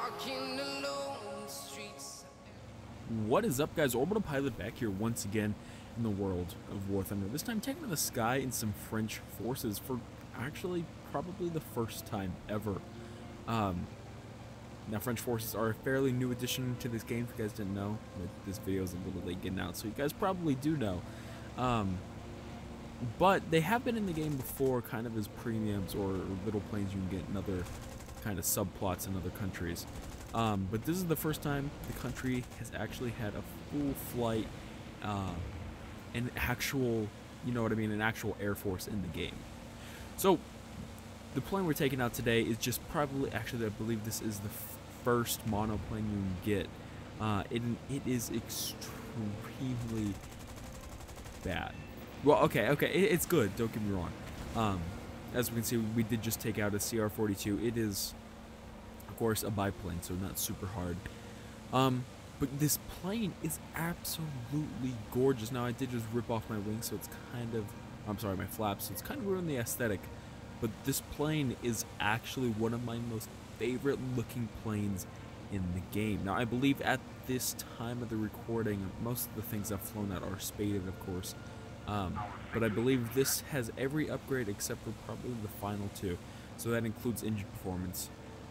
walking alone the streets. What is up, guys? Orbital-Pilot back here once again in the world of Warthunder. This time taking to the sky in some French forces for actually probably the first time ever. Now, French forces are a fairly new addition to this game. If you guys didn't know, this video is a little late getting out, so you guys probably do know. But they have been in the game before, kind of as premiums or little planes you can get in other kind of subplots in other countries. But this is the first time the country has actually had a full flight, an actual, you know what I mean, an actual Air Force in the game. So, the plane we're taking out today is just probably, actually I believe this is the first monoplane you can get. It is extremely bad. Well, okay, it's good, don't get me wrong. As we can see, we did just take out a CR-42. It is, of course, a biplane, so not super hard. But this plane is absolutely gorgeous. Now, I did just rip off my wings, so it's kind of, I'm sorry, my flaps, so it's kind of ruined the aesthetic. But this plane is actually one of my most favorite looking planes in the game. Now, I believe at this time of the recording, most of the things I've flown at are spaded, of course. But I believe this has every upgrade except for probably the final two. So that includes engine performance.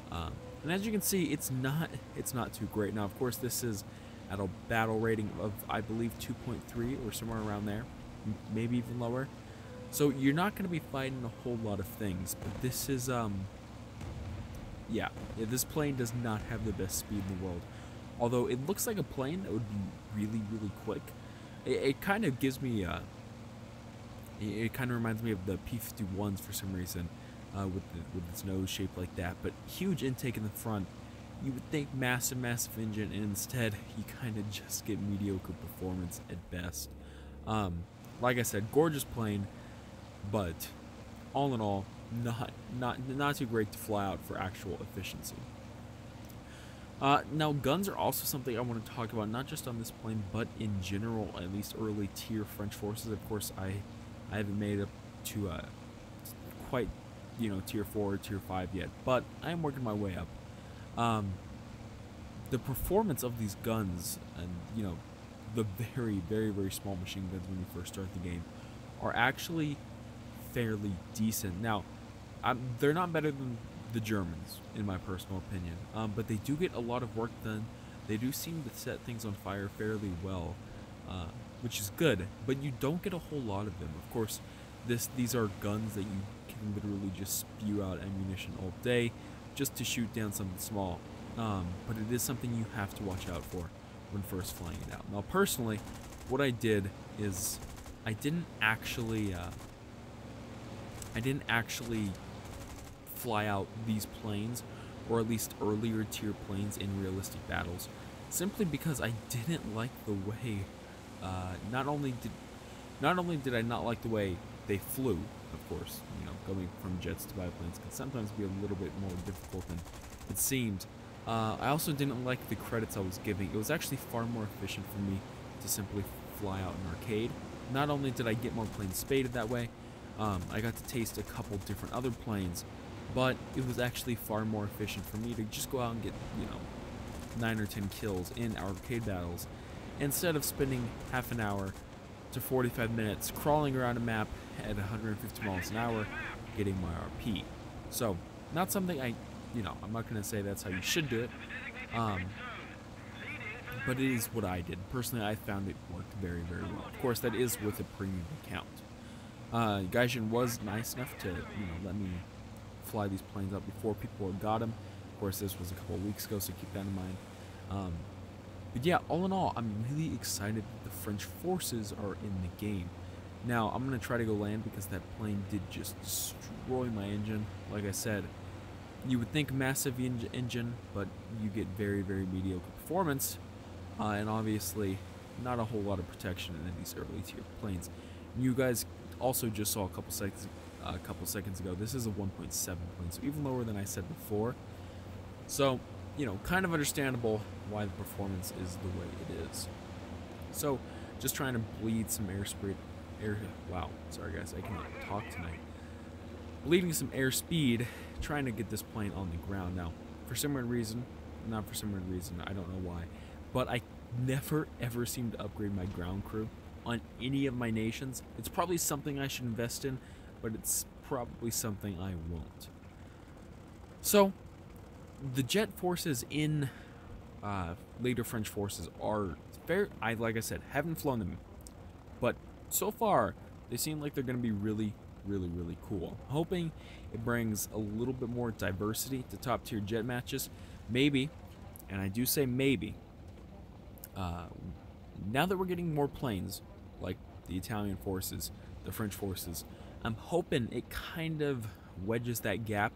And as you can see, it's not too great. Now, of course, this is at a battle rating of, I believe, 2.3 or somewhere around there, maybe even lower. So you're not going to be fighting a whole lot of things. But this is, yeah, this plane does not have the best speed in the world. Although it looks like a plane that would be really, really quick. It kind of gives me, it kind of reminds me of the P-51s for some reason. With its nose shaped like that, but huge intake in the front. You would think massive engine, and instead you kind of just get mediocre performance at best. Like I said, gorgeous plane, but all in all, not too great to fly out for actual efficiency. Now, guns are also something I want to talk about, not just on this plane, but in general, at least early tier French forces. Of course, I haven't made it up to quite, you know, tier 4 or tier 5 yet, but I am working my way up. The performance of these guns, and you know, the very small machine guns when you first start the game, are actually fairly decent. Now, they're not better than the Germans, in my personal opinion, but they do get a lot of work done. They do seem to set things on fire fairly well, which is good, but you don't get a whole lot of them. Of course, these are guns that you can literally just spew out ammunition all day just to shoot down something small. But it is something you have to watch out for when first flying it out. Now, personally, what I did is I didn't actually fly out these planes, or at least earlier tier planes in realistic battles, simply because I didn't like the way. Not only did I not like the way they flew. Of course, you know, going from jets to biplanes can sometimes be a little bit more difficult than it seemed. I also didn't like the credits I was giving. It was actually far more efficient for me to simply fly out an arcade. Not only did I get more planes spaded that way, I got to taste a couple different other planes, but it was actually far more efficient for me to just go out and get, you know, 9 or 10 kills in arcade battles, instead of spending half an hour to 45 minutes crawling around a map at 150 miles an hour getting my RP. So, not something you know, I'm not going to say that's how you should do it, but it is what I did. Personally, I found it worked very well. Of course, that is with a premium account. Gaijin was nice enough to, you know, let me fly these planes up before people had got them. Of course, this was a couple of weeks ago, so keep that in mind. But yeah, all in all, I'm really excited that the French forces are in the game. Now, I'm going to try to go land because that plane did just destroy my engine. Like I said, you would think massive engine, but you get very mediocre performance. And obviously, not a whole lot of protection in these early tier planes. You guys also just saw a couple seconds ago, this is a 1.7 plane, so even lower than I said before. So, you know, kind of understandable why the performance is the way it is. So, just trying to bleed some airspeed. Wow, sorry guys, I cannot talk tonight. Bleeding some airspeed, trying to get this plane on the ground. Now, for some reason, not for some weird reason. I don't know why. But I never ever seem to upgrade my ground crew on any of my nations. It's probably something I should invest in, but it's probably something I won't. So, the jet forces in later French forces are fair. Like I said, haven't flown them, but so far they seem like they're going to be really, really, really cool. I'm hoping it brings a little bit more diversity to top tier jet matches. Maybe, and I do say maybe, now that we're getting more planes, like the Italian forces, the French forces, I'm hoping it kind of wedges that gap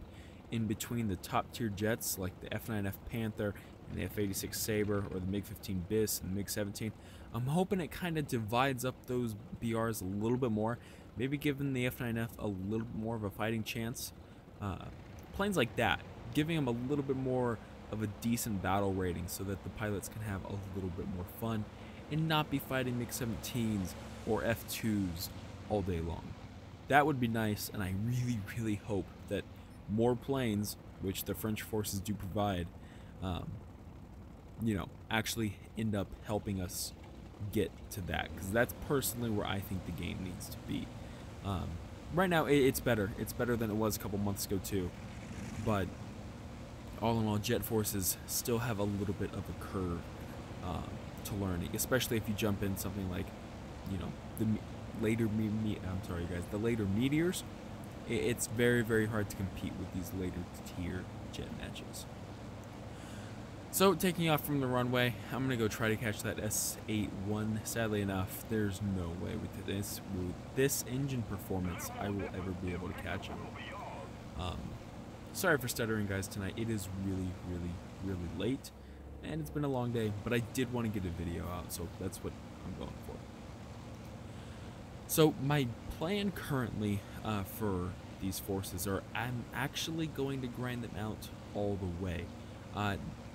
in between the top tier jets like the F-9F Panther and the F-86 Sabre, or the MiG-15 Bis and the MiG-17. I'm hoping it kind of divides up those BRs a little bit more, maybe giving the F-9F a little bit more of a fighting chance. Planes like that, giving them a little bit more of a decent battle rating so that the pilots can have a little bit more fun and not be fighting MiG-17s or F-2s all day long. That would be nice, and I really, really hope that more planes, which the French forces do provide, you know, actually end up helping us get to that, because that's personally where I think the game needs to be. Right now, it's better. It's better than it was a couple months ago too, but all in all, jet forces still have a little bit of a curve to learning, especially if you jump in something like, you know, the later the later meteors. It's very, very hard to compete with these later tier jet matches. So, taking off from the runway, I'm going to go try to catch that S81. Sadly enough, there's no way with this engine performance I will ever be able to catch it. Sorry for stuttering, guys, tonight. It is really, really, really late, and it's been a long day, but I did want to get a video out, so that's what I'm going for. So, my plan currently for these forces are I'm actually going to grind them out all the way.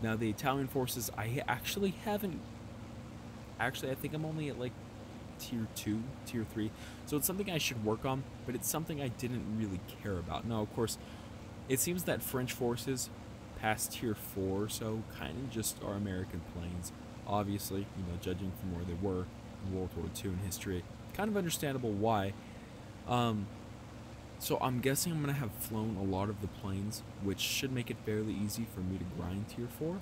Now, the Italian forces, I actually haven't... Actually, I think I'm only at, like, Tier 2, Tier 3. So it's something I should work on, but it's something I didn't really care about. Now, of course, it seems that French forces past Tier 4 or so kind of just are American planes. Obviously, you know, judging from where they were in World War II in history. Kind of understandable why. So I'm guessing I'm going to have flown a lot of the planes, which should make it fairly easy for me to grind Tier 4.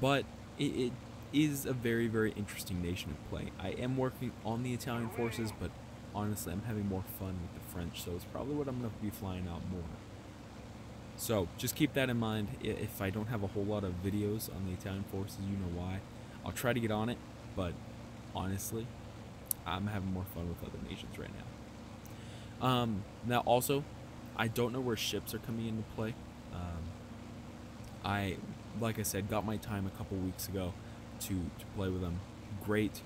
But it is a very, very interesting nation to play. I am working on the Italian forces, but honestly, I'm having more fun with the French, so it's probably what I'm going to be flying out more. So just keep that in mind. If I don't have a whole lot of videos on the Italian forces, you know why. I'll try to get on it, but honestly, I'm having more fun with other nations right now. Now also, I don't know where ships are coming into play. Like I said, got my time a couple weeks ago to play with them. Great.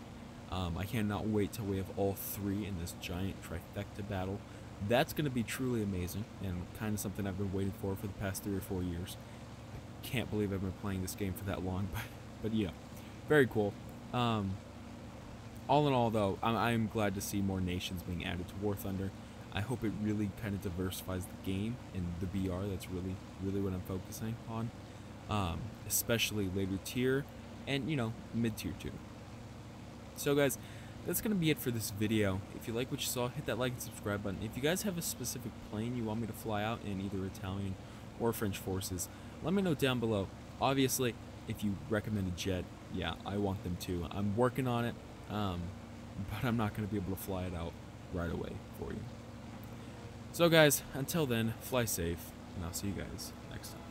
I cannot wait till we have all three in this giant trifecta battle. That's going to be truly amazing, and kind of something I've been waiting for the past 3 or 4 years. I can't believe I've been playing this game for that long, but yeah, very cool. All in all, though, I'm glad to see more nations being added to Warthunder. I hope it really kind of diversifies the game and the BR. That's really, really what I'm focusing on, especially later tier and, you know, mid-tier too. So, guys, that's going to be it for this video. If you like what you saw, hit that like and subscribe button. If you guys have a specific plane you want me to fly out in either Italian or French forces, let me know down below. Obviously, if you recommend a jet, yeah, I want them too. I'm working on it, but I'm not going to be able to fly it out right away for you. So guys, until then, fly safe, and I'll see you guys next time.